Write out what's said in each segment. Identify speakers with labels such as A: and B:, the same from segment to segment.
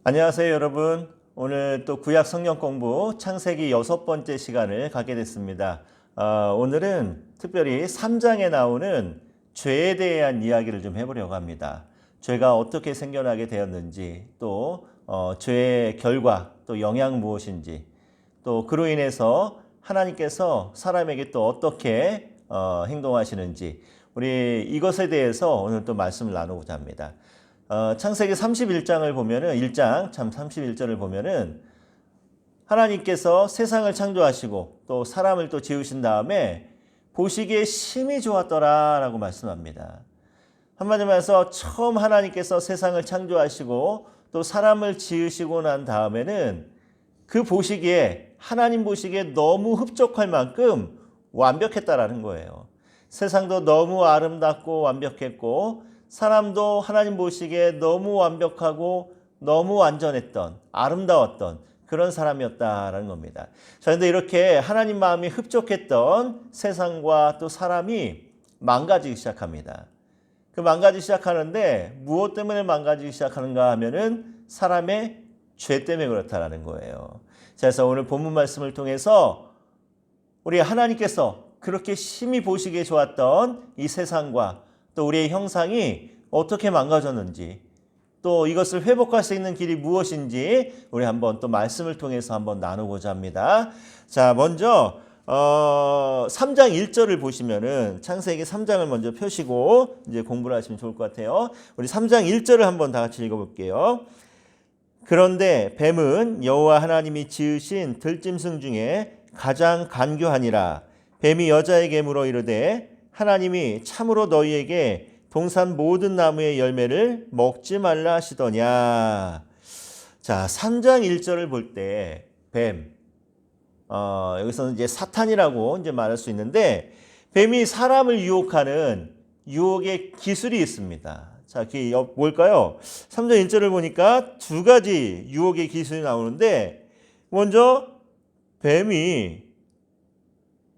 A: 안녕하세요, 여러분. 오늘 또 구약 성경 공부 창세기 6번째 시간을 갖게 됐습니다. 오늘은 특별히 3장에 나오는 죄에 대한 이야기를 좀 해보려고 합니다. 죄가 어떻게 생겨나게 되었는지, 또 죄의 결과, 또 영향 무엇인지, 또 그로 인해서 하나님께서 사람에게 또 어떻게 행동하시는지, 우리 이것에 대해서 오늘 또 말씀을 나누고자 합니다. 창세기 31장을 보면은 1장 참 31절을 보면은 하나님께서 세상을 창조하시고 또 사람을 또 지으신 다음에 보시기에 심히 좋았더라라고 말씀합니다. 한마디로 해서 처음 하나님께서 세상을 창조하시고 또 사람을 지으시고 난 다음에는 그 보시기에 하나님 보시기에 너무 흡족할 만큼 완벽했다라는 거예요. 세상도 너무 아름답고 완벽했고 사람도 하나님 보시기에 너무 완벽하고 너무 완전했던, 아름다웠던 그런 사람이었다라는 겁니다. 자, 그런데 이렇게 하나님 마음이 흡족했던 세상과 또 사람이 망가지기 시작합니다. 그 망가지기 시작하는데 무엇 때문에 망가지기 시작하는가 하면은 사람의 죄 때문에 그렇다라는 거예요. 자, 그래서 오늘 본문 말씀을 통해서 우리 하나님께서 그렇게 심히 보시기에 좋았던 이 세상과 또 우리의 형상이 어떻게 망가졌는지 또 이것을 회복할 수 있는 길이 무엇인지 우리 한번 또 말씀을 통해서 한번 나누고자 합니다. 자, 먼저 3장 1절을 보시면은 창세기 3장을 먼저 펴시고 이제 공부를 하시면 좋을 것 같아요. 우리 3장 1절을 한번 다 같이 읽어볼게요. 그런데 뱀은 여호와 하나님이 지으신 들짐승 중에 가장 간교하니라. 뱀이 여자에게 물어 이르되 하나님이 참으로 너희에게 동산 모든 나무의 열매를 먹지 말라 하시더냐. 자, 3장 1절을 볼 때 뱀, 여기서는 이제 사탄이라고 이제 말할 수 있는데 뱀이 사람을 유혹하는 유혹의 기술이 있습니다. 자, 그게 뭘까요? 3장 1절을 보니까 두 가지 유혹의 기술이 나오는데 먼저 뱀이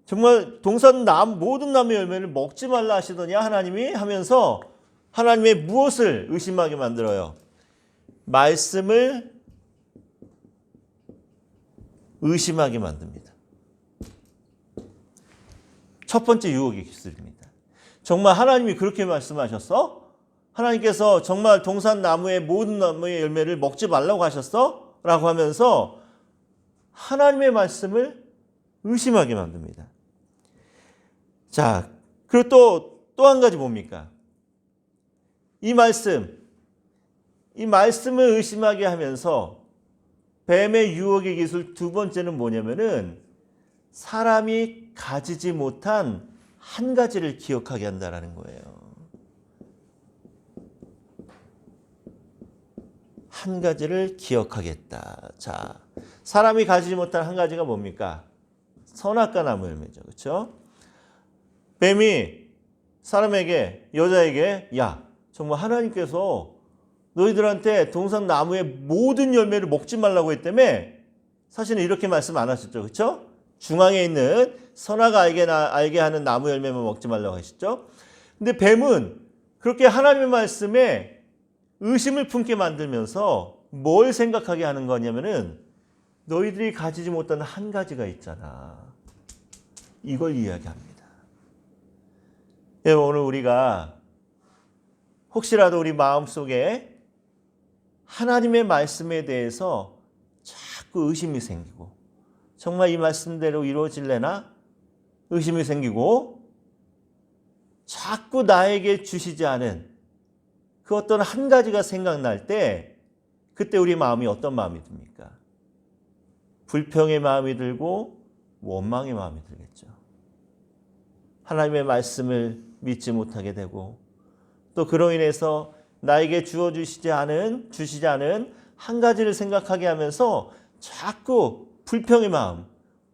A: 정말 동산 모든 나무의 열매를 먹지 말라 하시더냐 하나님이 하면서 하나님의 무엇을 의심하게 만들어요? 말씀을 의심하게 만듭니다. 첫 번째 유혹의 기술입니다. 정말 하나님이 그렇게 말씀하셨어? 하나님께서 정말 동산 나무의 모든 나무의 열매를 먹지 말라고 하셨어? 라고 하면서 하나님의 말씀을 의심하게 만듭니다. 자, 그리고 또 한 가지 뭡니까? 이 말씀을 의심하게 하면서 뱀의 유혹의 기술 두 번째는 뭐냐면은 사람이 가지지 못한 한 가지를 기억하게 한다는 거예요. 한 가지를 기억하겠다. 자, 사람이 가지지 못한 한 가지가 뭡니까? 선악과 나무 열매죠. 그렇죠? 뱀이 사람에게, 여자에게 야, 정말 하나님께서 너희들한테 동산 나무의 모든 열매를 먹지 말라고 했다며 사실은 이렇게 말씀 안 하셨죠. 그렇죠? 중앙에 있는 선악 알게 하는 나무 열매만 먹지 말라고 하셨죠. 근데 뱀은 그렇게 하나님의 말씀에 의심을 품게 만들면서 뭘 생각하게 하는 거냐면은 너희들이 가지지 못한 한 가지가 있잖아. 이걸 이야기합니다. 오늘 우리가 혹시라도 우리 마음속에 하나님의 말씀에 대해서 자꾸 의심이 생기고 정말 이 말씀대로 이루어질래나 의심이 생기고 자꾸 나에게 주시지 않은 그 어떤 한 가지가 생각날 때 그때 우리 마음이 어떤 마음이 듭니까? 불평의 마음이 들고 원망의 마음이 들겠죠. 하나님의 말씀을 믿지 못하게 되고 또 그로 인해서 나에게 주시지 않은 한 가지를 생각하게 하면서 자꾸 불평의 마음,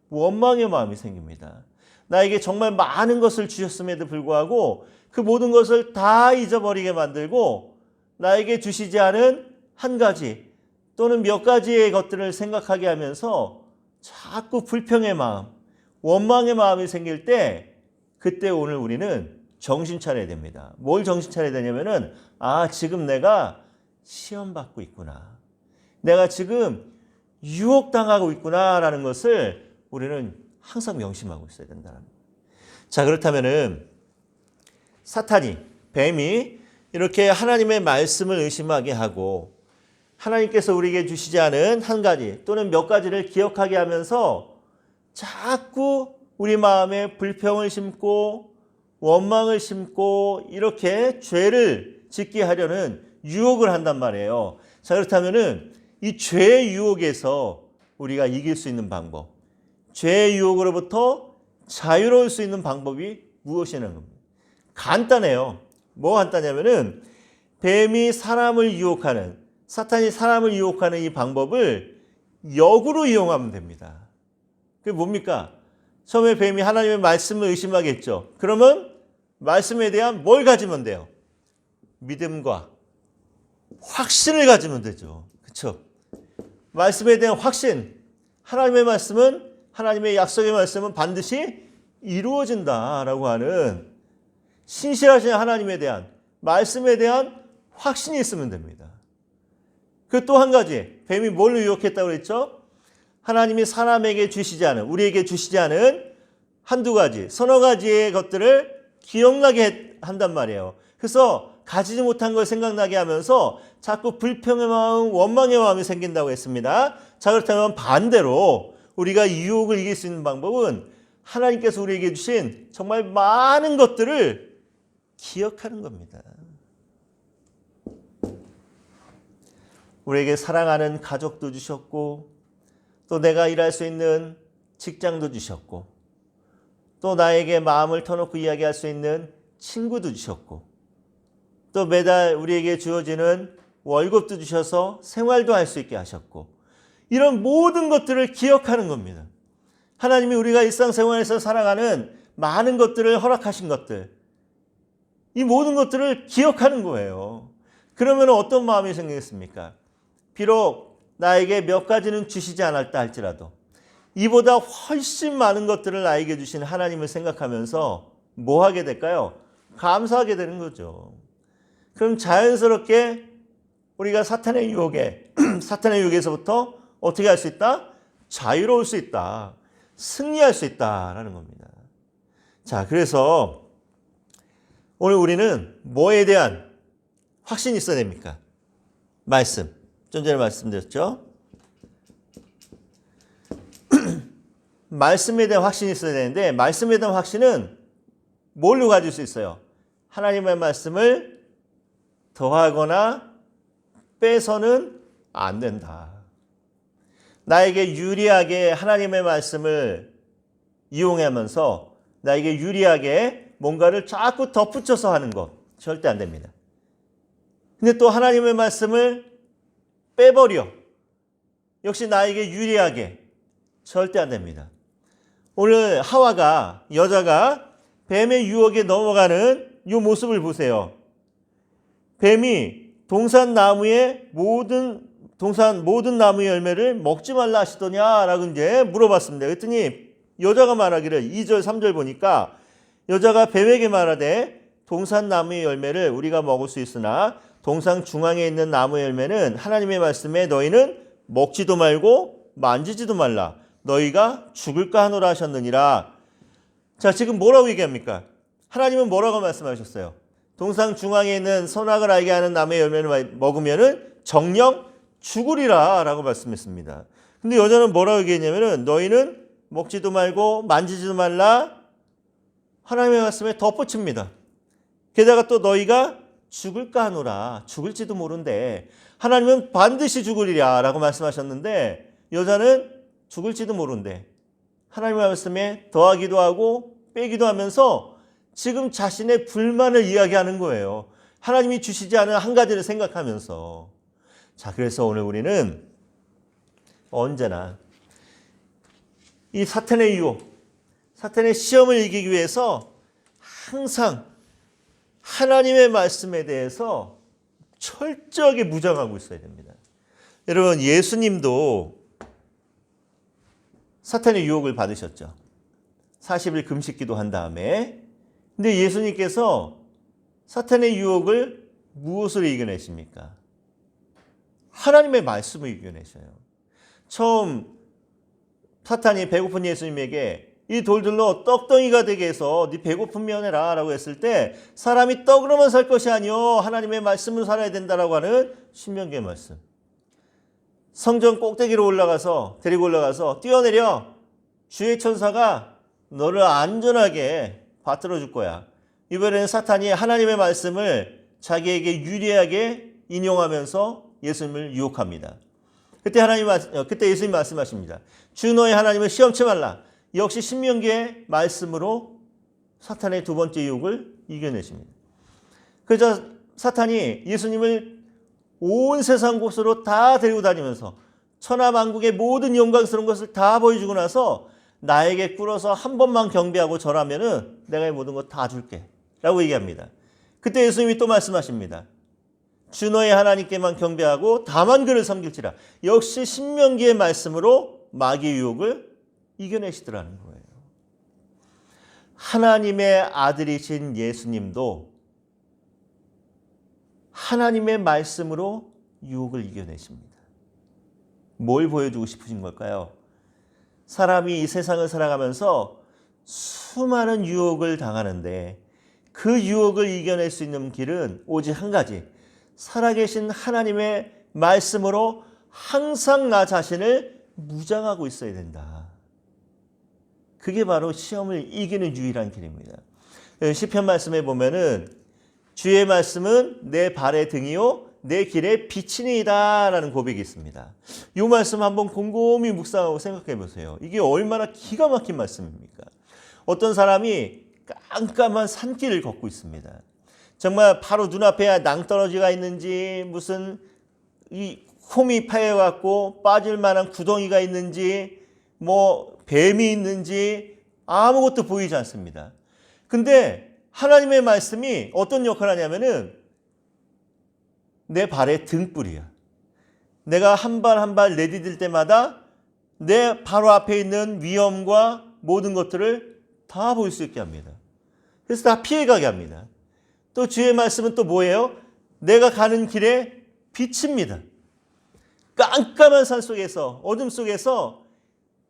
A: 원망의 마음이 생깁니다. 나에게 정말 많은 것을 주셨음에도 불구하고 그 모든 것을 다 잊어버리게 만들고 나에게 주시지 않은 한 가지 또는 몇 가지의 것들을 생각하게 하면서 자꾸 불평의 마음, 원망의 마음이 생길 때 그때 오늘 우리는 정신 차려야 됩니다. 뭘 정신 차려야 되냐면은 지금 내가 시험 받고 있구나. 내가 지금 유혹당하고 있구나라는 것을 우리는 항상 명심하고 있어야 된다는 거예요. 자, 그렇다면은 사탄이, 뱀이 이렇게 하나님의 말씀을 의심하게 하고 하나님께서 우리에게 주시지 않은 한 가지 또는 몇 가지를 기억하게 하면서 자꾸 우리 마음에 불평을 심고 원망을 심고 이렇게 죄를 짓게 하려는 유혹을 한단 말이에요. 자, 그렇다면은 이 죄의 유혹에서 우리가 이길 수 있는 방법, 죄의 유혹으로부터 자유로울 수 있는 방법이 무엇이냐는 겁니다. 간단해요. 뭐가 간단하냐면은 뱀이 사람을 유혹하는, 사탄이 사람을 유혹하는 이 방법을 역으로 이용하면 됩니다. 그게 뭡니까? 처음에 뱀이 하나님의 말씀을 의심하겠죠. 그러면 말씀에 대한 뭘 가지면 돼요? 믿음과 확신을 가지면 되죠. 그렇죠? 말씀에 대한 확신. 하나님의 말씀은, 하나님의 약속의 말씀은 반드시 이루어진다라고 하는 신실하신 하나님에 대한, 말씀에 대한 확신이 있으면 됩니다. 그 또 한 가지, 뱀이 뭘로 유혹했다고 그랬죠? 하나님이 사람에게 주시지 않은, 우리에게 주시지 않은 한두 가지, 서너 가지의 것들을 기억나게 한단 말이에요. 그래서 가지지 못한 걸 생각나게 하면서 자꾸 불평의 마음, 원망의 마음이 생긴다고 했습니다. 자, 그렇다면 반대로 우리가 유혹을 이길 수 있는 방법은 하나님께서 우리에게 주신 정말 많은 것들을 기억하는 겁니다. 우리에게 사랑하는 가족도 주셨고, 또 내가 일할 수 있는 직장도 주셨고, 또 나에게 마음을 터놓고 이야기할 수 있는 친구도 주셨고, 또 매달 우리에게 주어지는 월급도 주셔서 생활도 할 수 있게 하셨고, 이런 모든 것들을 기억하는 겁니다. 하나님이 우리가 일상생활에서 살아가는 많은 것들을 허락하신 것들, 이 모든 것들을 기억하는 거예요. 그러면 어떤 마음이 생기겠습니까? 비록 나에게 몇 가지는 주시지 않았다 할지라도 이보다 훨씬 많은 것들을 나에게 주신 하나님을 생각하면서 뭐 하게 될까요? 감사하게 되는 거죠. 그럼 자연스럽게 우리가 사탄의 유혹에, 사탄의 유혹에서부터 어떻게 할 수 있다? 자유로울 수 있다. 승리할 수 있다라는 겁니다. 자, 그래서 오늘 우리는 뭐에 대한 확신이 있어야 됩니까? 말씀. 좀 전에 말씀드렸죠? 말씀에 대한 확신이 있어야 되는데, 말씀에 대한 확신은 뭘로 가질 수 있어요? 하나님의 말씀을 더하거나 빼서는 안 된다. 나에게 유리하게 하나님의 말씀을 이용하면서 나에게 유리하게 뭔가를 자꾸 덧붙여서 하는 것 절대 안 됩니다. 근데 또 하나님의 말씀을 빼버려. 역시 나에게 유리하게 절대 안 됩니다. 오늘 하와가, 여자가 뱀의 유혹에 넘어가는 이 모습을 보세요. 뱀이 동산 모든 나무의 열매를 먹지 말라 하시더냐라고 이제 물어봤습니다. 그랬더니 여자가 말하기를 2절, 3절 보니까 여자가 뱀에게 말하되 동산 나무의 열매를 우리가 먹을 수 있으나 동산 중앙에 있는 나무의 열매는 하나님의 말씀에 너희는 먹지도 말고 만지지도 말라. 너희가 죽을까 하노라 하셨느니라. 자, 지금 뭐라고 얘기합니까? 하나님은 뭐라고 말씀하셨어요? 동산 중앙에 있는 선악을 알게 하는 나무의 열매를 먹으면은 정령 죽으리라 라고 말씀했습니다. 근데 여자는 뭐라고 얘기했냐면은 너희는 먹지도 말고 만지지도 말라. 하나님의 말씀에 덧붙입니다. 게다가 또 너희가 죽을까 하노라. 죽을지도 모른대. 하나님은 반드시 죽으리라 라고 말씀하셨는데 여자는 죽을지도 모른대. 하나님의 말씀에 더하기도 하고 빼기도 하면서 지금 자신의 불만을 이야기하는 거예요. 하나님이 주시지 않은 한 가지를 생각하면서. 자, 그래서 오늘 우리는 언제나 이 사탄의 유혹, 사탄의 시험을 이기기 위해서 항상 하나님의 말씀에 대해서 철저하게 무장하고 있어야 됩니다. 여러분, 예수님도 사탄의 유혹을 받으셨죠. 40일 금식 기도한 다음에. 근데 예수님께서 사탄의 유혹을 무엇으로 이겨내십니까? 하나님의 말씀을 이겨내셔요. 처음 사탄이 배고픈 예수님에게 이 돌들로 떡덩이가 되게 해서 네 배고픔 해라 라고 했을 때 사람이 떡으로만 살 것이 아니요 하나님의 말씀으로 살아야 된다라고 하는 신명기의 말씀. 성전 꼭대기로 데리고 올라가서 뛰어내려 주의 천사가 너를 안전하게 받들어 줄 거야. 이번에는 사탄이 하나님의 말씀을 자기에게 유리하게 인용하면서 예수님을 유혹합니다. 그때 예수님이 말씀하십니다. 주 너의 하나님을 시험치 말라. 역시 신명기의 말씀으로 사탄의 두 번째 유혹을 이겨내십니다. 그러자 사탄이 예수님을 온 세상 곳으로 다 데리고 다니면서 천하만국의 모든 영광스러운 것을 다 보여주고 나서 나에게 꿇어서 한 번만 경배하고 절하면은 내가 이 모든 것 다 줄게 라고 얘기합니다. 그때 예수님이 또 말씀하십니다. 주 너의 하나님께만 경배하고 다만 그를 섬길지라. 역시 신명기의 말씀으로 마귀의 유혹을 이겨내시더라는 거예요. 하나님의 아들이신 예수님도 하나님의 말씀으로 유혹을 이겨내십니다. 뭘 보여주고 싶으신 걸까요? 사람이 이 세상을 살아가면서 수많은 유혹을 당하는데 그 유혹을 이겨낼 수 있는 길은 오직 한 가지. 살아계신 하나님의 말씀으로 항상 나 자신을 무장하고 있어야 된다. 그게 바로 시험을 이기는 유일한 길입니다. 시편 말씀에 보면은 주의 말씀은 내 발의 등이요 내 길의 빛이니이다 라는 고백이 있습니다. 이 말씀 한번 곰곰이 묵상하고 생각해 보세요. 이게 얼마나 기가 막힌 말씀입니까? 어떤 사람이 깜깜한 산길을 걷고 있습니다. 정말 바로 눈앞에 낭떠러지가 있는지 무슨 이 홈이 파여갖고 빠질 만한 구덩이가 있는지 뭐 뱀이 있는지 아무것도 보이지 않습니다. 근데 하나님의 말씀이 어떤 역할을 하냐면은 내 발의 등불이야. 내가 한 발 한 발 내디딜 때마다 내 바로 앞에 있는 위험과 모든 것들을 다 볼 수 있게 합니다. 그래서 다 피해가게 합니다. 또 주의 말씀은 또 뭐예요? 내가 가는 길에 빛입니다. 깜깜한 산 속에서 어둠 속에서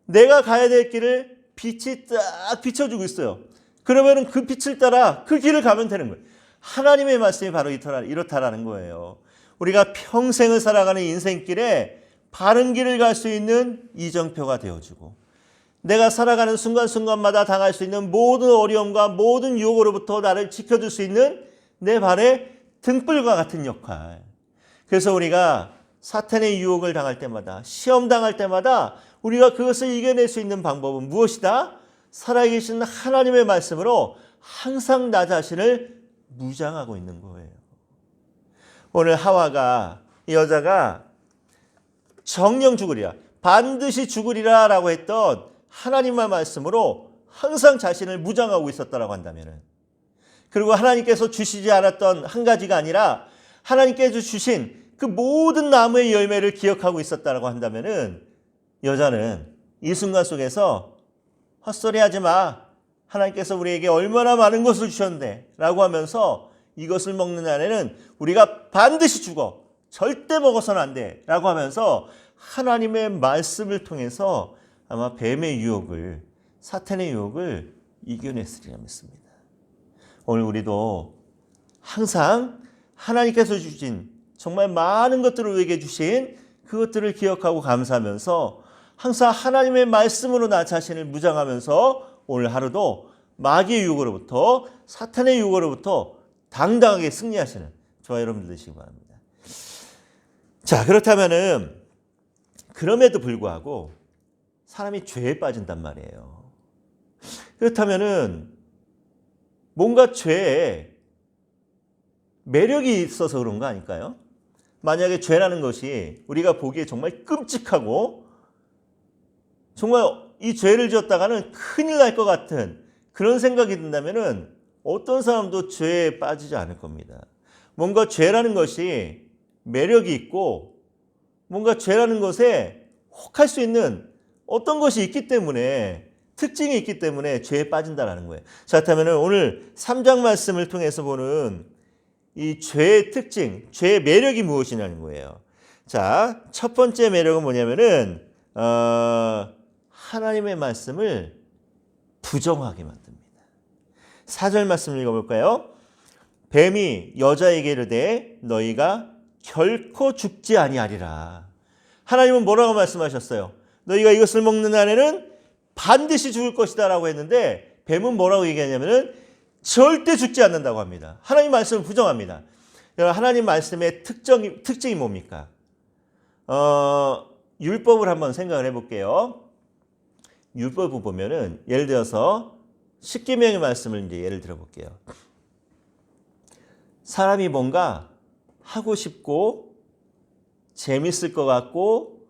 A: 내가 가야 될 길을 빛이 딱 비춰주고 있어요. 그러면 그 빛을 따라 그 길을 가면 되는 거예요. 하나님의 말씀이 바로 이렇다라는 거예요. 우리가 평생을 살아가는 인생길에 바른 길을 갈 수 있는 이정표가 되어주고 내가 살아가는 순간순간마다 당할 수 있는 모든 어려움과 모든 유혹으로부터 나를 지켜줄 수 있는 내 발의 등불과 같은 역할. 그래서 우리가 사탄의 유혹을 당할 때마다 시험 당할 때마다 우리가 그것을 이겨낼 수 있는 방법은 무엇이다? 살아계신 하나님의 말씀으로 항상 나 자신을 무장하고 있는 거예요. 오늘 하와가 이 여자가 정령 죽으리라 반드시 죽으리라 라고 했던 하나님의 말씀으로 항상 자신을 무장하고 있었다라고 한다면 그리고 하나님께서 주시지 않았던 한 가지가 아니라 하나님께서 주신 그 모든 나무의 열매를 기억하고 있었다라고 한다면 여자는 이 순간 속에서 헛소리하지 마. 하나님께서 우리에게 얼마나 많은 것을 주셨는데 라고 하면서 이것을 먹는 날에는 우리가 반드시 죽어. 절대 먹어서는 안 돼. 라고 하면서 하나님의 말씀을 통해서 아마 뱀의 유혹을 사탄의 유혹을 이겨냈으리라 믿습니다. 오늘 우리도 항상 하나님께서 주신 정말 많은 것들을 우리에게 주신 그것들을 기억하고 감사하면서 항상 하나님의 말씀으로 나 자신을 무장하면서 오늘 하루도 마귀의 유혹으로부터 사탄의 유혹으로부터 당당하게 승리하시는 저와 여러분들 되시기 바랍니다. 자, 그렇다면은 그럼에도 불구하고 사람이 죄에 빠진단 말이에요. 그렇다면은 뭔가 죄에 매력이 있어서 그런 거 아닐까요? 만약에 죄라는 것이 우리가 보기에 정말 끔찍하고 정말 이 죄를 지었다가는 큰일 날 것 같은 그런 생각이 든다면은 어떤 사람도 죄에 빠지지 않을 겁니다. 뭔가 죄라는 것이 매력이 있고 뭔가 죄라는 것에 혹할 수 있는 어떤 것이 있기 때문에 특징이 있기 때문에 죄에 빠진다는 거예요. 자, 그렇다면 오늘 3장 말씀을 통해서 보는 이 죄의 특징, 죄의 매력이 무엇이냐는 거예요. 자, 첫 번째 매력은 뭐냐면은 하나님의 말씀을 부정하게 만듭니다. 4절 말씀을 읽어볼까요? 뱀이 여자에게 이르되 너희가 결코 죽지 아니하리라. 하나님은 뭐라고 말씀하셨어요? 너희가 이것을 먹는 날에는 반드시 죽을 것이다 라고 했는데 뱀은 뭐라고 얘기하냐면은 절대 죽지 않는다고 합니다. 하나님 말씀을 부정합니다. 하나님 말씀의 특징이 뭡니까? 율법을 한번 생각을 해볼게요. 율법을 보면은 예를 들어서 십계명의 말씀을 이제 예를 들어볼게요. 사람이 뭔가 하고 싶고 재밌을 것 같고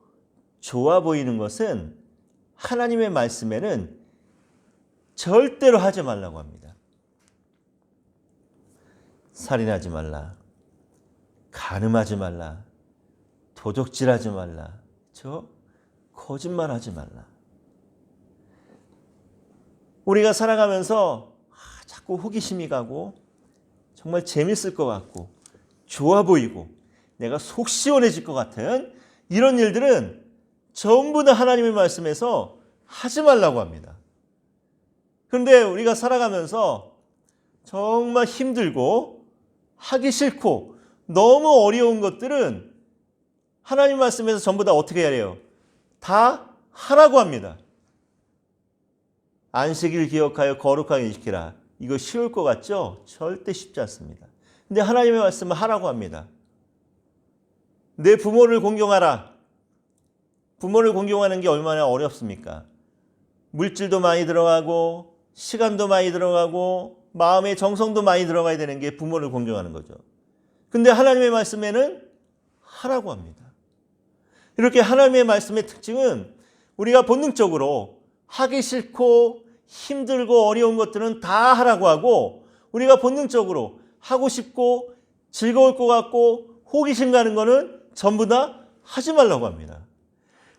A: 좋아 보이는 것은 하나님의 말씀에는 절대로 하지 말라고 합니다. 살인하지 말라, 간음하지 말라, 도적질하지 말라, 거짓말하지 말라. 우리가 살아가면서 자꾸 호기심이 가고 정말 재밌을 것 같고 좋아 보이고 내가 속 시원해질 것 같은 이런 일들은 전부 다 하나님의 말씀에서 하지 말라고 합니다. 그런데 우리가 살아가면서 정말 힘들고 하기 싫고 너무 어려운 것들은 하나님 말씀에서 전부 다 어떻게 해야 해요? 다 하라고 합니다. 안식일 기억하여 거룩하게 지키라. 이거 쉬울 것 같죠? 절대 쉽지 않습니다. 근데 하나님의 말씀은 하라고 합니다. 내 부모를 공경하라. 부모를 공경하는 게 얼마나 어렵습니까? 물질도 많이 들어가고 시간도 많이 들어가고 마음의 정성도 많이 들어가야 되는 게 부모를 공경하는 거죠. 근데 하나님의 말씀에는 하라고 합니다. 이렇게 하나님의 말씀의 특징은 우리가 본능적으로 하기 싫고 힘들고 어려운 것들은 다 하라고 하고 우리가 본능적으로 하고 싶고 즐거울 것 같고 호기심 가는 거는 전부 다 하지 말라고 합니다.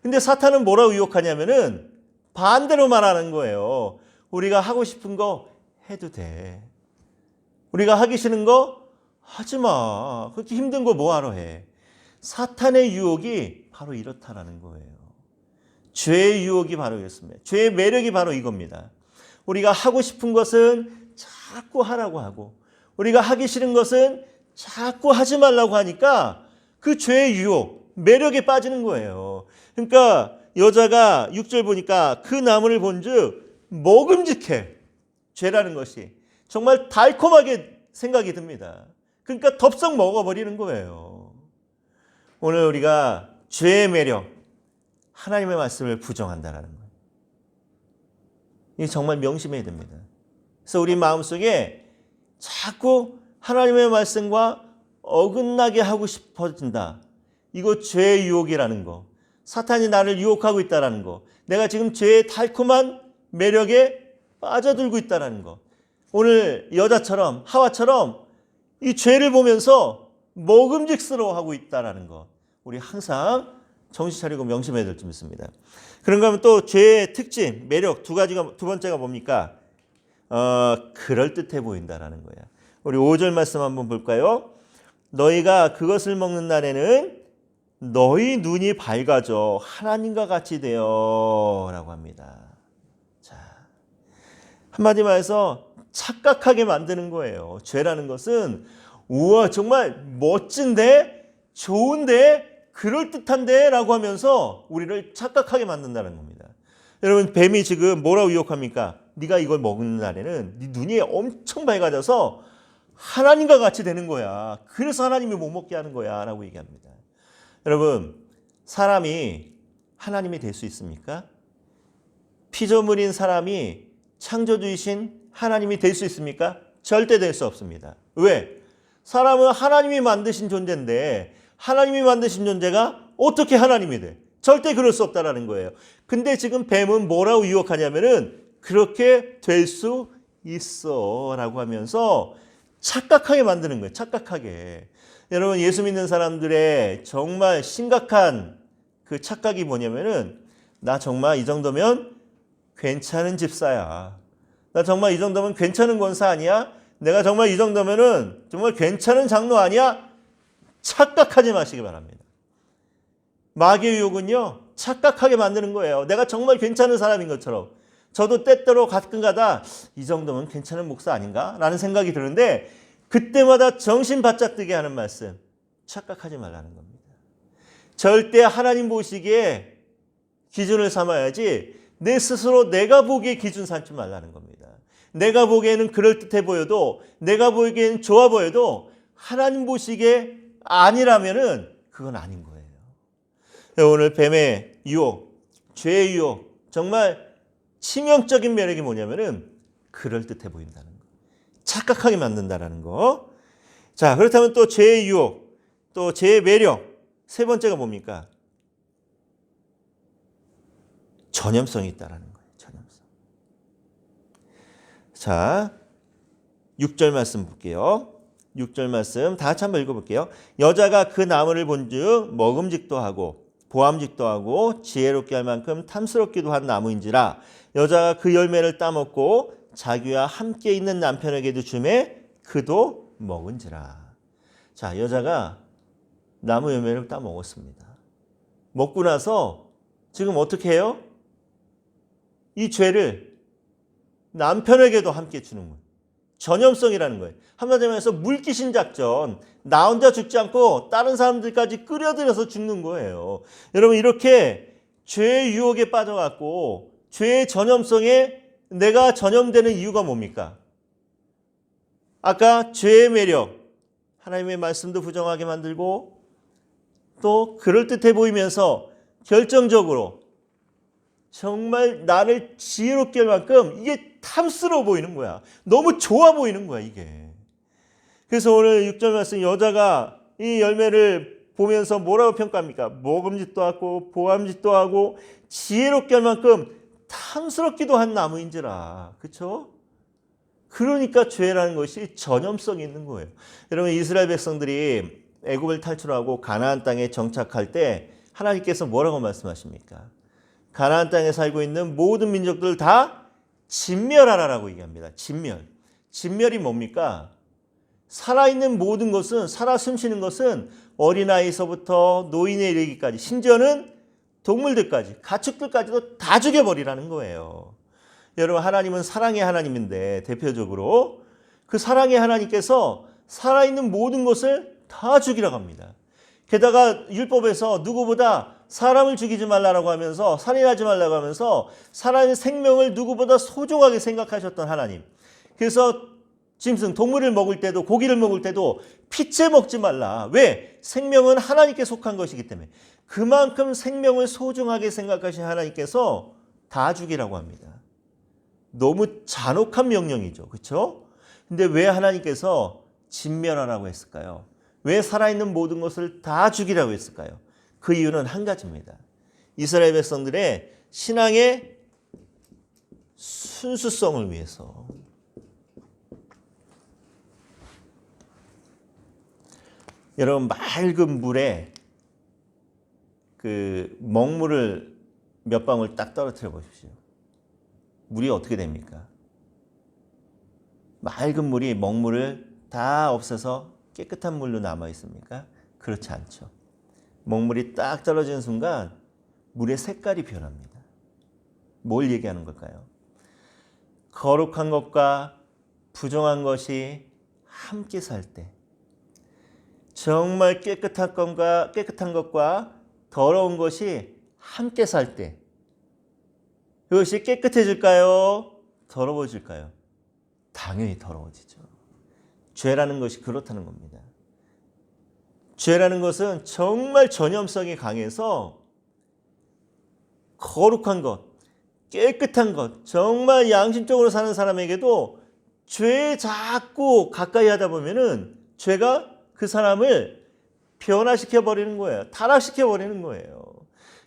A: 근데 사탄은 뭐라고 유혹하냐면은 반대로 말하는 거예요. 우리가 하고 싶은 거 해도 돼. 우리가 하기 싫은 거 하지 마. 그렇게 힘든 거 뭐하러 해. 사탄의 유혹이 바로 이렇다라는 거예요. 죄의 유혹이 바로 이렇습니다. 죄의 매력이 바로 이겁니다. 우리가 하고 싶은 것은 자꾸 하라고 하고 우리가 하기 싫은 것은 자꾸 하지 말라고 하니까 그 죄의 유혹, 매력에 빠지는 거예요. 그러니까 여자가 6절 보니까 그 나무를 본즉 먹음직해. 죄라는 것이 정말 달콤하게 생각이 듭니다. 그러니까 덥석 먹어버리는 거예요. 오늘 우리가 죄의 매력, 하나님의 말씀을 부정한다는 거예요. 이게 정말 명심해야 됩니다. 그래서 우리 마음속에 자꾸 하나님의 말씀과 어긋나게 하고 싶어진다. 이거 죄의 유혹이라는 거. 사탄이 나를 유혹하고 있다는 거. 내가 지금 죄의 달콤한 매력에 빠져들고 있다는 거. 오늘 여자처럼 하와처럼 이 죄를 보면서 먹음직스러워하고 있다는 거. 우리 항상 정신 차리고 명심해야 될 점 있습니다. 그런가 하면 또 죄의 특징, 매력 두 번째가 뭡니까? 그럴듯해 보인다라는 거야. 우리 5절 말씀 한번 볼까요? 너희가 그것을 먹는 날에는 너희 눈이 밝아져 하나님과 같이 되어 라고 합니다. 자, 한마디 말해서 착각하게 만드는 거예요. 죄라는 것은 우와 정말 멋진데 좋은데 그럴듯한데 라고 하면서 우리를 착각하게 만든다는 겁니다. 여러분 뱀이 지금 뭐라고 유혹합니까? 네가 이걸 먹는 날에는 네 눈이 엄청 밝아져서 하나님과 같이 되는 거야. 그래서 하나님이 못 먹게 하는 거야 라고 얘기합니다. 여러분 사람이 하나님이 될 수 있습니까? 피조물인 사람이 창조주이신 하나님이 될 수 있습니까? 절대 될 수 없습니다. 왜? 사람은 하나님이 만드신 존재인데 하나님이 만드신 존재가 어떻게 하나님이 돼? 절대 그럴 수 없다라는 거예요. 근데 지금 뱀은 뭐라고 유혹하냐면은 그렇게 될 수 있어 라고 하면서 착각하게 만드는 거예요. 착각하게. 여러분 예수 믿는 사람들의 정말 심각한 그 착각이 뭐냐면은 나 정말 이 정도면 괜찮은 집사야. 나 정말 이 정도면 괜찮은 권사 아니야? 내가 정말 이 정도면은 정말 괜찮은 장로 아니야? 착각하지 마시기 바랍니다. 마귀의 유혹은요, 착각하게 만드는 거예요. 내가 정말 괜찮은 사람인 것처럼. 저도 때때로 가끔가다 이 정도면 괜찮은 목사 아닌가? 라는 생각이 드는데 그때마다 정신 바짝 뜨게 하는 말씀. 착각하지 말라는 겁니다. 절대 하나님 보시기에 기준을 삼아야지 내 스스로 내가 보기에 기준 삼지 말라는 겁니다. 내가 보기에는 그럴듯해 보여도 내가 보기에는 좋아 보여도 하나님 보시기에 아니라면은 그건 아닌 거예요. 오늘 뱀의 유혹, 죄의 유혹, 정말 치명적인 매력이 뭐냐면은 그럴듯해 보인다는 거. 착각하게 만든다는 거. 자, 그렇다면 또 죄의 유혹, 또 죄의 매력. 세 번째가 뭡니까? 전염성이 있다는 거예요. 전염성. 자, 6절 말씀 볼게요. 6절 말씀 다 같이 한번 읽어볼게요. 여자가 그 나무를 본즉 먹음직도 하고 보암직도 하고 지혜롭게 할 만큼 탐스럽기도 한 나무인지라 여자가 그 열매를 따먹고 자기와 함께 있는 남편에게도 주매 그도 먹은지라. 자, 여자가 나무 열매를 따먹었습니다. 먹고 나서 지금 어떻게 해요? 이 죄를 남편에게도 함께 주는 거예요. 전염성이라는 거예요. 한마디로 해서 물귀신 작전. 나 혼자 죽지 않고 다른 사람들까지 끌어들여서 죽는 거예요. 여러분 이렇게 죄의 유혹에 빠져갖고 죄의 전염성에 내가 전염되는 이유가 뭡니까? 아까 죄의 매력, 하나님의 말씀도 부정하게 만들고 또 그럴듯해 보이면서 결정적으로 정말 나를 지혜롭게 할 만큼 이게 탐스러워 보이는 거야. 너무 좋아 보이는 거야, 이게. 그래서 오늘 6절 말씀 여자가 이 열매를 보면서 뭐라고 평가합니까? 먹음직도 하고 보암직도 하고 지혜롭게 할 만큼 탐스럽기도 한 나무인지라. 그렇죠? 그러니까 죄라는 것이 전염성이 있는 거예요. 여러분 이스라엘 백성들이 애굽을 탈출하고 가나안 땅에 정착할 때 하나님께서 뭐라고 말씀하십니까? 가나안 땅에 살고 있는 모든 민족들 다 진멸하라라고 얘기합니다. 진멸. 진멸이 뭡니까? 살아있는 모든 것은, 살아 숨쉬는 것은 어린아이서부터 노인에 이르기까지, 심지어는 동물들까지, 가축들까지도 다 죽여버리라는 거예요. 여러분 하나님은 사랑의 하나님인데 대표적으로 그 사랑의 하나님께서 살아있는 모든 것을 다 죽이라고 합니다. 게다가 율법에서 누구보다 사람을 죽이지 말라고 하면서 살인하지 말라고 하면서 살아있는 생명을 누구보다 소중하게 생각하셨던 하나님. 그래서 짐승, 동물을 먹을 때도 고기를 먹을 때도 피째 먹지 말라. 왜? 생명은 하나님께 속한 것이기 때문에. 그만큼 생명을 소중하게 생각하신 하나님께서 다 죽이라고 합니다. 너무 잔혹한 명령이죠. 그렇죠? 근데 왜 하나님께서 진멸하라고 했을까요? 왜 살아있는 모든 것을 다 죽이라고 했을까요? 그 이유는 한 가지입니다. 이스라엘 백성들의 신앙의 순수성을 위해서. 여러분 맑은 물에 그 먹물을 몇 방울 딱 떨어뜨려 보십시오. 물이 어떻게 됩니까? 맑은 물이 먹물을 다 없애서 깨끗한 물로 남아 있습니까? 그렇지 않죠. 먹물이 딱 떨어지는 순간 물의 색깔이 변합니다. 뭘 얘기하는 걸까요? 거룩한 것과 부정한 것이 함께 살 때, 정말 깨끗한 것과 더러운 것이 함께 살 때, 그것이 깨끗해질까요? 더러워질까요? 당연히 더러워지죠. 죄라는 것이 그렇다는 겁니다. 죄라는 것은 정말 전염성이 강해서 거룩한 것, 깨끗한 것, 정말 양심적으로 사는 사람에게도 죄에 자꾸 가까이 하다 보면은 죄가 그 사람을 변화시켜 버리는 거예요. 타락시켜 버리는 거예요.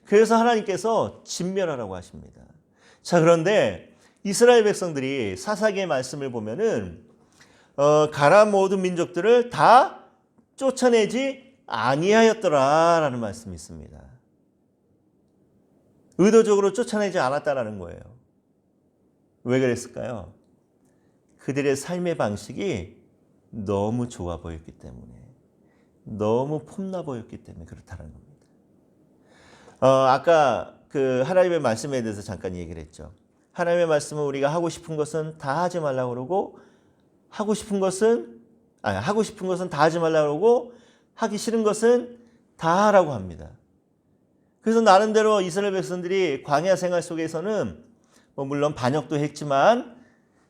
A: 그래서 하나님께서 진멸하라고 하십니다. 자, 그런데 이스라엘 백성들이 사사기의 말씀을 보면은 가나안 모든 민족들을 다 쫓아내지 아니하였더라라는 말씀이 있습니다. 의도적으로 쫓아내지 않았다라는 거예요. 왜 그랬을까요? 그들의 삶의 방식이 너무 좋아 보였기 때문에, 너무 폼나 보였기 때문에 그렇다는 겁니다. 아까 그 하나님의 말씀에 대해서 잠깐 얘기를 했죠. 하나님의 말씀은 우리가 하고 싶은 것은 다 하지 말라고 그러고 하고 싶은 것은 다 하지 말라고 그러고 하기 싫은 것은 다 하라고 합니다. 그래서 나름대로 이스라엘 백성들이 광야 생활 속에서는 물론 반역도 했지만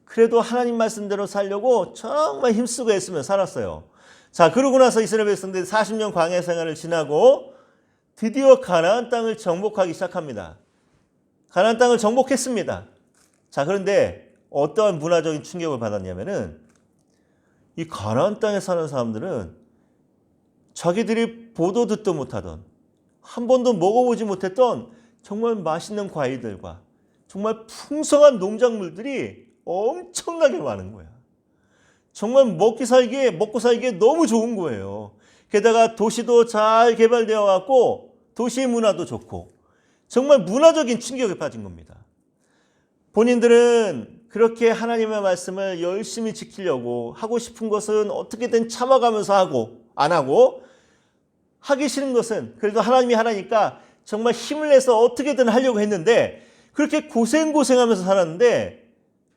A: 그래도 하나님 말씀대로 살려고 정말 힘쓰고 애쓰며 살았어요. 자, 그러고 나서 이스라엘 백성들이 40년 광야 생활을 지나고 드디어 가나안 땅을 정복하기 시작합니다. 가나안 땅을 정복했습니다. 자, 그런데 어떠한 문화적인 충격을 받았냐면은 이 가나안 땅에 사는 사람들은 자기들이 보도 듣도 못하던 한 번도 먹어보지 못했던 정말 맛있는 과일들과 정말 풍성한 농작물들이 엄청나게 많은 거야. 정말 먹고 살기에 너무 좋은 거예요. 게다가 도시도 잘 개발되어 갖고 도시의 문화도 좋고 정말 문화적인 충격에 빠진 겁니다. 본인들은 그렇게 하나님의 말씀을 열심히 지키려고 하고 싶은 것은 어떻게든 참아가면서 하고 안 하고 하기 싫은 것은 그래도 하나님이 하라니까 정말 힘을 내서 어떻게든 하려고 했는데 그렇게 고생하면서 살았는데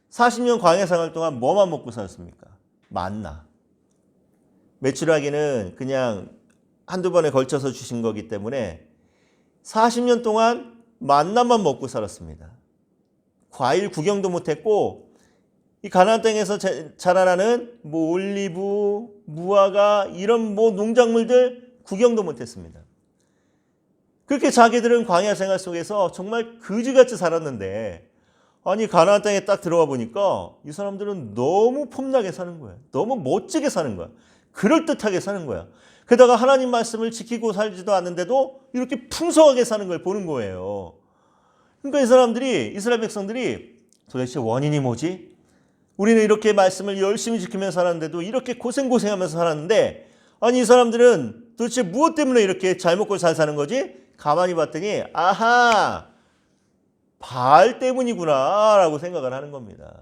A: 40년 광야 생활 동안 뭐만 먹고 살았습니까? 만나. 메추라기는 그냥 한두 번에 걸쳐서 주신 거기 때문에 40년 동안 만나만 먹고 살았습니다. 과일 구경도 못했고 이 가나안 땅에서 자라나는 올리브, 무화과 이런 농작물들 구경도 못했습니다. 그렇게 자기들은 광야 생활 속에서 정말 그지같이 살았는데 아니 가나안 땅에 딱 들어와 보니까 이 사람들은 너무 폼나게 사는 거야. 너무 멋지게 사는 거야. 그럴듯하게 사는 거야. 게다가 하나님 말씀을 지키고 살지도 않는데도 이렇게 풍성하게 사는 걸 보는 거예요. 그러니까 이 사람들이 이스라엘 백성들이 도대체 원인이 뭐지? 우리는 이렇게 말씀을 열심히 지키면서 살았는데도 이렇게 고생하면서 살았는데 아니 이 사람들은 도대체 무엇 때문에 이렇게 잘 먹고 잘 사는 거지? 가만히 봤더니 아하 바알 때문이구나 라고 생각을 하는 겁니다.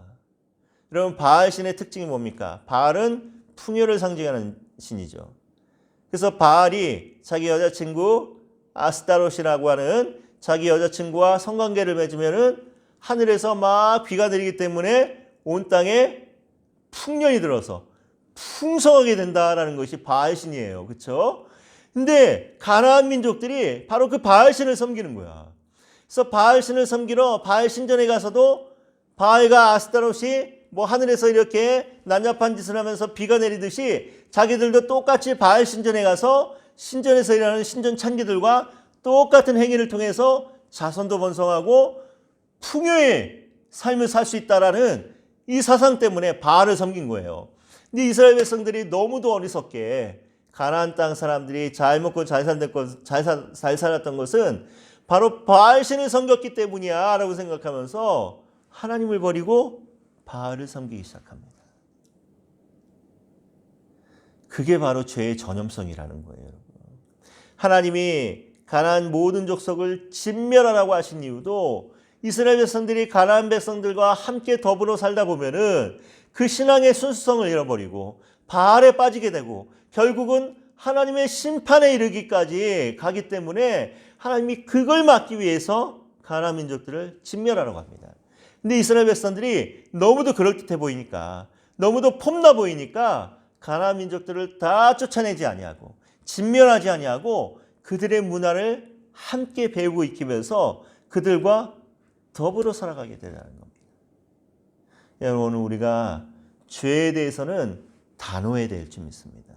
A: 여러분 바알 신의 특징이 뭡니까? 바알은 풍요를 상징하는 신이죠. 그래서 바알이 자기 여자친구 아스타롯이라고 하는 자기 여자친구와 성관계를 맺으면은 하늘에서 막 비가 내리기 때문에 온 땅에 풍년이 들어서 풍성하게 된다라는 것이 바알신이에요. 그렇죠? 근데 가나안 민족들이 바로 그 바알신을 섬기는 거야. 그래서 바알신을 섬기러 바알 신전에 가서도 바알과 아스타롯이 하늘에서 이렇게 난잡한 짓을 하면서 비가 내리듯이 자기들도 똑같이 바알 신전에 가서 신전에서 일하는 신전 창기들과 똑같은 행위를 통해서 자손도 번성하고 풍요의 삶을 살 수 있다라는 이 사상 때문에 바알을 섬긴 거예요. 근데 이스라엘 백성들이 너무도 어리석게 가나안 땅 사람들이 잘 먹고 잘 살았던 것은 바로 바알신을 섬겼기 때문이야 라고 생각하면서 하나님을 버리고 바알을 섬기기 시작합니다. 그게 바로 죄의 전염성이라는 거예요. 하나님이 가나안 모든 족속을 진멸하라고 하신 이유도 이스라엘 백성들이 가나안 백성들과 함께 더불어 살다 보면은 그 신앙의 순수성을 잃어버리고 바알에 빠지게 되고 결국은 하나님의 심판에 이르기까지 가기 때문에 하나님이 그걸 막기 위해서 가나안 민족들을 진멸하라고 합니다. 근데 이스라엘 백성들이 너무도 그럴듯해 보이니까 너무도 폼나 보이니까 가나안 민족들을 다 쫓아내지 아니하고 진멸하지 아니하고 그들의 문화를 함께 배우고 익히면서 그들과 더불어 살아가게 되는 겁니다. 여러분 오늘 우리가 죄에 대해서는 단호해야 될 줄 믿습니다.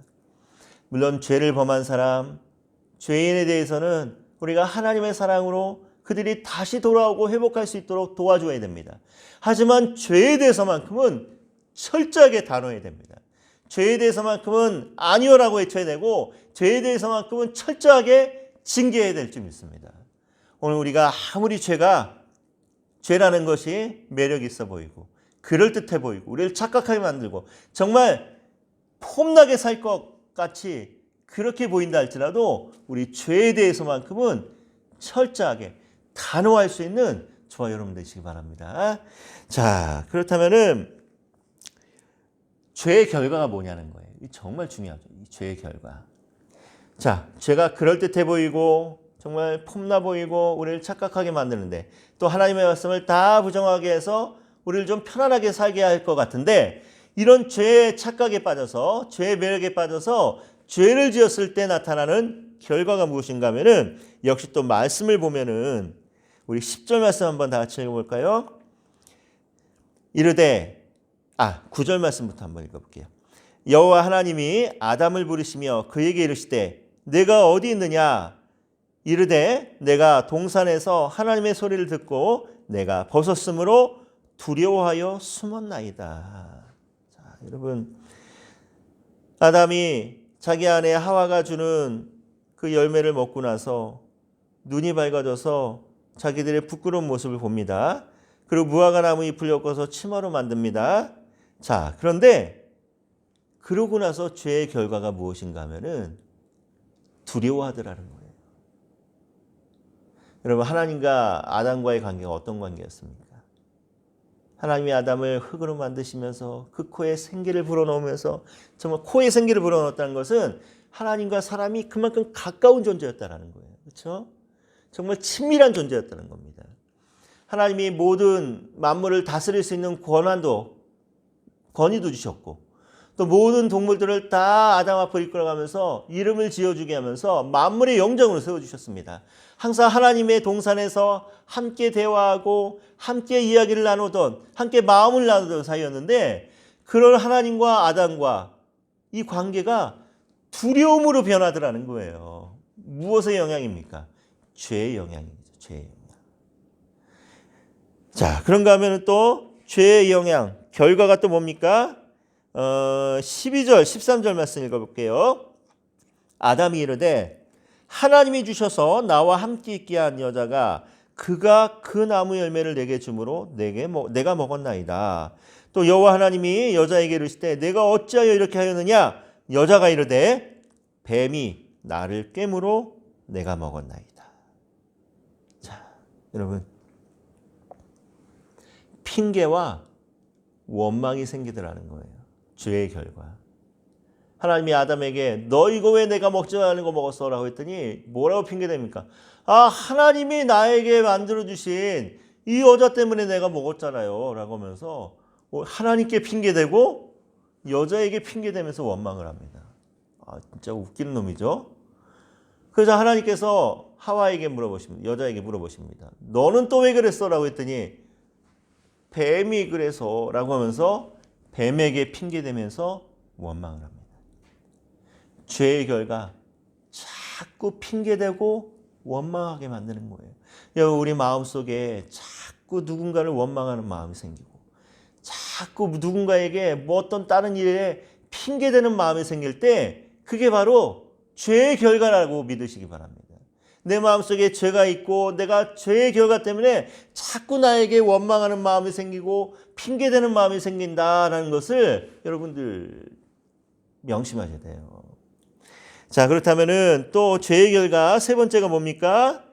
A: 물론 죄를 범한 사람, 죄인에 대해서는 우리가 하나님의 사랑으로 그들이 다시 돌아오고 회복할 수 있도록 도와줘야 됩니다. 하지만 죄에 대해서만큼은 철저하게 단호해야 됩니다. 죄에 대해서만큼은 아니오라고 외쳐야 되고 죄에 대해서만큼은 철저하게 징계해야 될 줄 믿습니다. 오늘 우리가 아무리 죄라는 것이 매력 있어 보이고 그럴듯해 보이고 우리를 착각하게 만들고 정말 폼나게 살 것 같이 그렇게 보인다 할지라도 우리 죄에 대해서만큼은 철저하게 단호할 수 있는 저와 여러분 되시기 바랍니다. 자, 그렇다면은 죄의 결과가 뭐냐는 거예요. 이 정말 중요하죠. 이 죄의 결과. 자, 죄가 그럴듯해 보이고 정말 폼나 보이고 우리를 착각하게 만드는데 또 하나님의 말씀을 다 부정하게 해서 우리를 좀 편안하게 살게 할 것 같은데 이런 죄의 착각에 빠져서 죄의 매력에 빠져서 죄를 지었을 때 나타나는 결과가 무엇인가 하면은 역시 또 말씀을 보면은 우리 10절 말씀 한번 다 같이 읽어볼까요? 이르되 9절 말씀부터 한번 읽어볼게요. 여호와 하나님이 아담을 부르시며 그에게 이르시되 내가 어디 있느냐? 이르되 내가 동산에서 하나님의 소리를 듣고 내가 벗었으므로 두려워하여 숨었나이다. 자, 여러분, 아담이 자기 아내 하와가 주는 그 열매를 먹고 나서 눈이 밝아져서 자기들의 부끄러운 모습을 봅니다. 그리고 무화과 나무 잎을 엮어서 치마로 만듭니다. 자, 그런데 그러고 나서 죄의 결과가 무엇인가 하면은 두려워하더라는 거예요. 여러분, 하나님과 아담과의 관계가 어떤 관계였습니까? 하나님이 아담을 흙으로 만드시면서 그 코에 생기를 불어넣으면서 정말 코에 생기를 불어넣었다는 것은 하나님과 사람이 그만큼 가까운 존재였다는 거예요. 그렇죠? 정말 친밀한 존재였다는 겁니다. 하나님이 모든 만물을 다스릴 수 있는 권위도 주셨고 또 모든 동물들을 다 아담 앞으로 이끌어가면서 이름을 지어주게 하면서 만물의 영정으로 세워주셨습니다. 항상 하나님의 동산에서 함께 대화하고 함께 이야기를 나누던 함께 마음을 나누던 사이였는데 그런 하나님과 아담과 이 관계가 두려움으로 변하더라는 거예요. 무엇의 영향입니까? 죄의 영향이죠. 죄의 영향. 자, 그런가 하면 또 죄의 영향, 결과가 또 뭡니까? 12절, 13절 말씀 읽어볼게요. 아담이 이르되 하나님이 주셔서 나와 함께 있게 한 여자가 그가 그 나무 열매를 내게 주므로 내가 먹었나이다. 또 여호와 하나님이 여자에게 이르시되 내가 어찌하여 이렇게 하였느냐? 여자가 이르되 뱀이 나를 꿰므로 내가 먹었나이다. 자, 여러분, 핑계와 원망이 생기더라는 거예요. 죄의 결과. 하나님이 아담에게 너 이거 왜 내가 먹지 않은 거 먹었어? 라고 했더니 뭐라고 핑계댑니까? 하나님이 나에게 만들어주신 이 여자 때문에 내가 먹었잖아요. 라고 하면서 하나님께 핑계대고 여자에게 핑계대면서 원망을 합니다. 진짜 웃기는 놈이죠. 그래서 하나님께서 하와에게 물어보십니다. 여자에게 물어보십니다. 너는 또 왜 그랬어? 라고 했더니 뱀이 그래서 라고 하면서 뱀에게 핑계대면서 원망을 합니다. 죄의 결과 자꾸 핑계대고 원망하게 만드는 거예요. 여러분, 우리 마음속에 자꾸 누군가를 원망하는 마음이 생기고 자꾸 누군가에게 뭐 어떤 다른 일에 핑계대는 마음이 생길 때 그게 바로 죄의 결과라고 믿으시기 바랍니다. 내 마음속에 죄가 있고 내가 죄의 결과 때문에 자꾸 나에게 원망하는 마음이 생기고 핑계대는 마음이 생긴다라는 것을 여러분들 명심하셔야 돼요. 자, 그렇다면은 또 죄의 결과 세 번째가 뭡니까?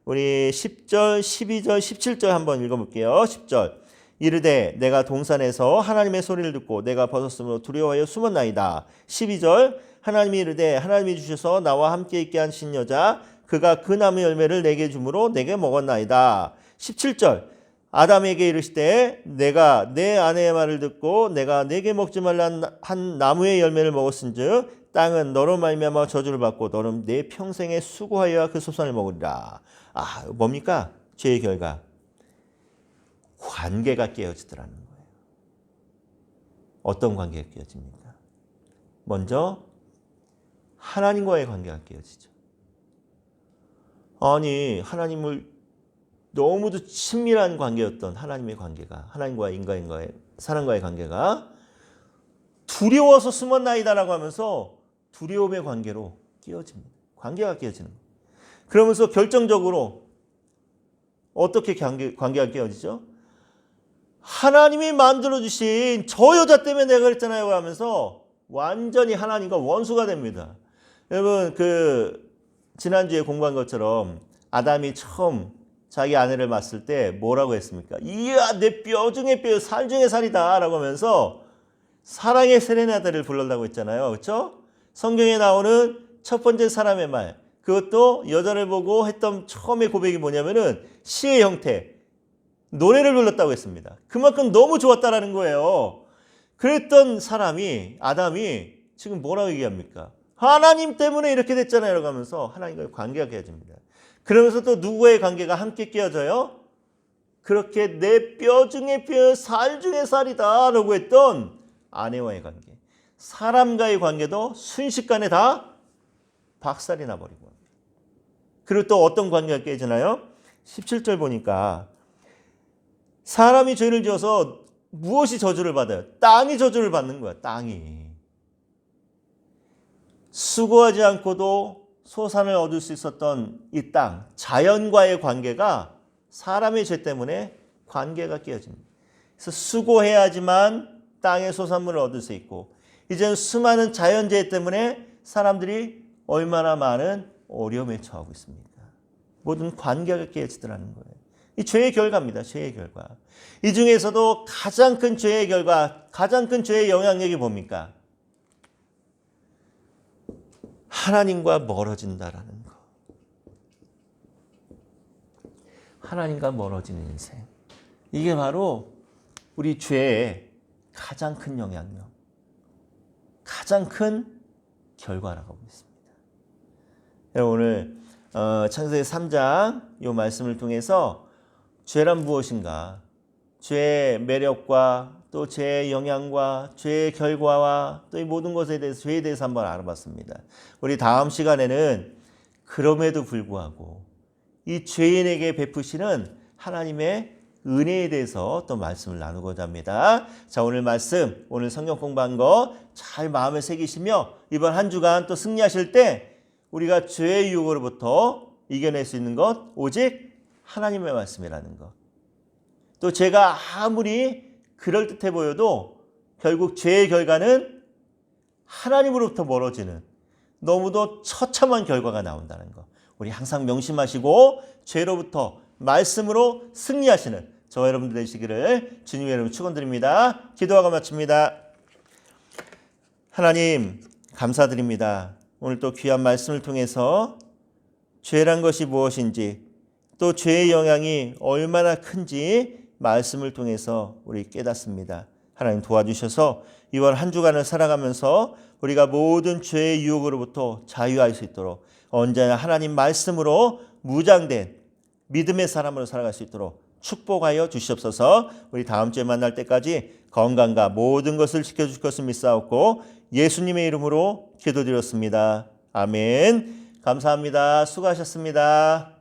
A: 우리 10절, 12절, 17절 한번 읽어볼게요. 10절. 이르되 내가 동산에서 하나님의 소리를 듣고 내가 벗었으므로 두려워하여 숨었나이다. 12절. 하나님이 이르되 하나님이 주셔서 나와 함께 있게 하신 여자 그가 그 나무 열매를 내게 주므로 내게 먹었나이다. 17절. 아담에게 이르시되 내가 내 아내의 말을 듣고 내가 내게 먹지 말라 한 나무의 열매를 먹었은즉 땅은 너로 말미암아 저주를 받고 너는 내 평생에 수고하여 그 소산을 먹으리라. 뭡니까? 죄의 결과. 관계가 깨어지더라는 거예요. 어떤 관계가 깨어집니까? 먼저 하나님과의 관계가 깨어지죠. 하나님을 너무도 친밀한 관계였던 하나님의 관계가, 하나님과 인간과의 사람과의 관계가 두려워서 숨었나이다라고 하면서 두려움의 관계로 깨어집니다. 관계가 깨어지는 거예요. 그러면서 결정적으로 어떻게 관계가 깨어지죠? 하나님이 만들어주신 저 여자 때문에 내가 그랬잖아요 하면서 완전히 하나님과 원수가 됩니다. 여러분, 지난주에 공부한 것처럼 아담이 처음 자기 아내를 봤을 때 뭐라고 했습니까? 이야, 내 뼈 중에 뼈, 살 중에 살이다 라고 하면서 사랑의 세레나데를 불렀다고 했잖아요. 그렇죠? 성경에 나오는 첫 번째 사람의 말, 그것도 여자를 보고 했던 처음의 고백이 뭐냐면은 시의 형태, 노래를 불렀다고 했습니다. 그만큼 너무 좋았다라는 거예요. 그랬던 사람이, 아담이 지금 뭐라고 얘기합니까? 하나님 때문에 이렇게 됐잖아요 라고 하면서 하나님과의 관계가 깨어집니다. 그러면서 또 누구의 관계가 함께 깨어져요? 그렇게 내 뼈 중에 뼈, 살 중에 살이다 라고 했던 아내와의 관계, 사람과의 관계도 순식간에 다 박살이 나버리고, 그리고 또 어떤 관계가 깨지나요? 17절 보니까 사람이 죄를 지어서 무엇이 저주를 받아요? 땅이 저주를 받는 거야. 땅이. 수고하지 않고도 소산을 얻을 수 있었던 이 땅, 자연과의 관계가 사람의 죄 때문에 관계가 깨어집니다. 그래서 수고해야지만 땅의 소산물을 얻을 수 있고, 이제는 수많은 자연재해 때문에 사람들이 얼마나 많은 어려움에 처하고 있습니까? 모든 관계가 깨어지더라는 거예요. 이 죄의 결과입니다. 죄의 결과. 이 중에서도 가장 큰 죄의 결과, 가장 큰 죄의 영향력이 뭡니까? 하나님과 멀어진다라는 거. 하나님과 멀어지는 인생. 이게 바로 우리 죄의 가장 큰 영향력, 가장 큰 결과라고 하고 있습니다. 오늘 창세기 3장 이 말씀을 통해서 죄란 무엇인가, 죄의 매력과 또 죄의 영향과 죄의 결과와 또 이 모든 것에 대해서, 죄에 대해서 한번 알아봤습니다. 우리 다음 시간에는 그럼에도 불구하고 이 죄인에게 베푸시는 하나님의 은혜에 대해서 또 말씀을 나누고자 합니다. 자, 오늘 말씀, 오늘 성경 공부한 거 잘 마음에 새기시며 이번 한 주간 또 승리하실 때 우리가 죄의 유혹으로부터 이겨낼 수 있는 것 오직 하나님의 말씀이라는 것. 또 제가 아무리 그럴듯해 보여도 결국 죄의 결과는 하나님으로부터 멀어지는 너무도 처참한 결과가 나온다는 것. 우리 항상 명심하시고 죄로부터 말씀으로 승리하시는 저와 여러분들 되시기를 주님의 이름으로 축원드립니다. 기도하고 마칩니다. 하나님 감사드립니다. 오늘 또 귀한 말씀을 통해서 죄란 것이 무엇인지, 또 죄의 영향이 얼마나 큰지 말씀을 통해서 우리 깨닫습니다. 하나님 도와주셔서 이번 한 주간을 살아가면서 우리가 모든 죄의 유혹으로부터 자유할 수 있도록 언제나 하나님 말씀으로 무장된 믿음의 사람으로 살아갈 수 있도록 축복하여 주시옵소서. 우리 다음 주에 만날 때까지 건강과 모든 것을 지켜주실 것을 믿사옵고 예수님의 이름으로 기도드렸습니다. 아멘. 감사합니다. 수고하셨습니다.